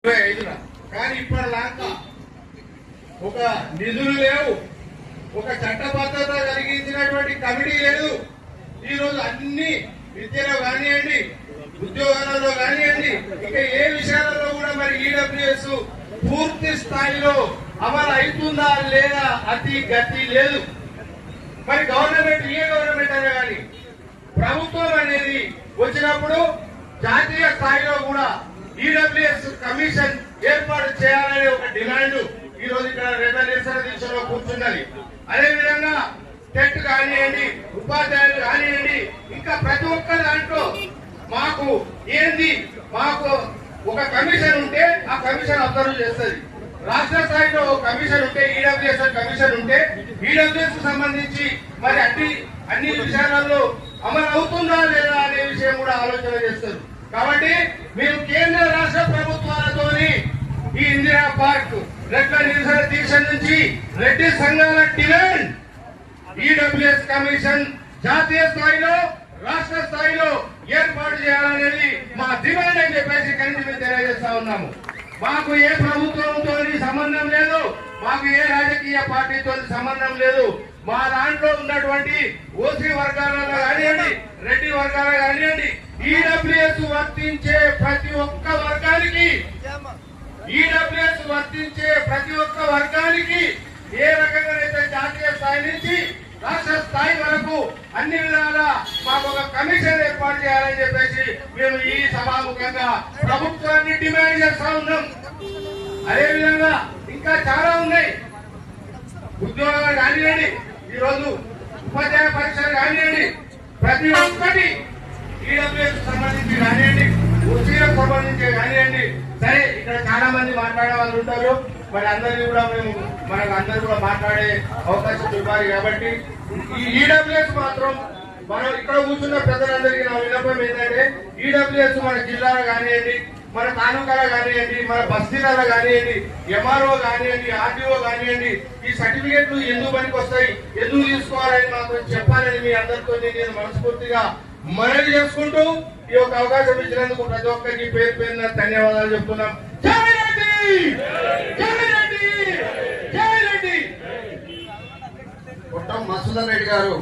కానీ ఇప్పటిదాకా ఒక నిధులు లేవు, ఒక చట్టబద్ధత కలిగించినటువంటి కమిటీ లేదు. ఈ రోజు అన్ని విద్యలో కానివ్వండి, ఉద్యోగాలలో కానివ్వండి, ఇంకా ఏ విషయాలలో కూడా మరి ఈడబ్ల్యూఎస్ పూర్తి స్థాయిలో అమలు అవుతుందా లేదా అతి గతి లేదు. మరి గవర్నమెంట్ ఏ గవర్నమెంట్ అనే కానీ ప్రభుత్వం అనేది వచ్చినప్పుడు జాతీయ స్థాయిలో కూడా ఈడబ్ల్యూఎస్ కమిషన్ ఏర్పాటు చేయాలనే ఒక డిమాండ్ ఈ రోజు ఇక్కడ రెండో నిరసన దీక్షలో కూర్చున్నది. అదేవిధంగా టెట్ కానివ్వండి, ఉపాధ్యాయులు కానివ్వండి, ఇంకా ప్రతి ఒక్క దాంట్లో మాకు ఒక కమిషన్ ఉంటే ఆ కమిషన్ అబ్జర్వ్ చేస్తుంది. రాష్ట్ర స్థాయిలో కమిషన్ ఉంటే, ఈడబ్ల్యూఎస్ కమిషన్ ఉంటే ఈడబ్ల్యూఎస్ సంబంధించి మరి అన్ని విషయాలలో అమలు అవుతుందా లేదా అనే విషయం కూడా ఆలోచన చేస్తారు. కాబట్టి మీరు కేంద్ర రాష్ట్ర ప్రభుత్వాలతోని ఈ ఇందిరా పార్క్ రెడ్ల నిరసన దీక్ష నుంచి రెడ్డి సంఘాల డిమాండ్ ఈడబ్ల్యూఎస్ కమిషన్ జాతీయ స్థాయిలో రాష్ట్ర స్థాయిలో ఏర్పాటు చేయాలనేది మా డిమాండ్ అని చెప్పేసి కనీసం తెలియజేస్తా ఉన్నాము. మాకు ఏ ప్రభుత్వంతో సంబంధం లేదు, మాకు ఏ రాజకీయ పార్టీతో సంబంధం లేదు. మా దాంట్లో ఉన్నటువంటి ఓసీ వర్గాలలో కానివ్వండి, రెడ్డి వర్గాలు కానివ్వండి, ఈడబ్ల్యూఎస్ వర్తించే ప్రతి ఒక్క వర్గానికి ఏ రకంగానైతే జాతీయ స్థాయి నుంచి రాష్ట్ర స్థాయి వరకు అన్ని విధాలా మాకు ఒక కమిషన్ ఏర్పాటు చేయాలని చెప్పేసి మేము ఈ సభాముఖంగా ప్రభుత్వాన్ని డిమాండ్ చేస్తా ఉన్నాం. అదేవిధంగా ఇంకా చాలా ఉన్నాయి. ఉద్యోగాలు కానివ్వండి, ఈరోజు ఉపాధ్యాయ పరీక్షలు కానివ్వండి, ప్రతి ఒక్కటి ఈడబ్ల్యూఎస్ సంబంధించి కానివ్వండి, ఓసీలకు సంబంధించి కానివ్వండి. సరే, ఇక్కడ చాలా మంది మాట్లాడే వాళ్ళు ఉంటారు. మరి అందరినీ కూడా మనకు అందరూ కూడా మాట్లాడే అవకాశం ఇవ్వాలి. కాబట్టి ఈ ఈడబ్ల్యూఎస్ మాత్రం మనం ఇక్కడ కూర్చున్న పెద్దలందరికీ నా విన్నపం ఏంటంటే, ఈడబ్ల్యూఎస్ మన జిల్లాలో కానివ్వండి, మన తాలూకాలో కానివ్వండి, మన బస్తీలలో కానివ్వండి, ఎంఆర్ఓ కానివ్వండి, ఆర్డీఓ కానివ్వండి, ఈ సర్టిఫికేట్లు ఎందుకు పనికి వస్తాయి, ఎందుకు తీసుకోవాలని మాత్రం చెప్పాలని మీ అందరితో నేను మనస్ఫూర్తిగా మనవి చేసుకుంటూ ఈ యొక్క అవకాశం ఇచ్చినందుకు ప్రతి ఒక్కరికి పేరు పేరున ధన్యవాదాలు చెప్తున్నాం. జై రెడ్డి, జై రెడ్డి, జై రెడ్డి. కొట్టం మసూదర్ రెడ్డి గారు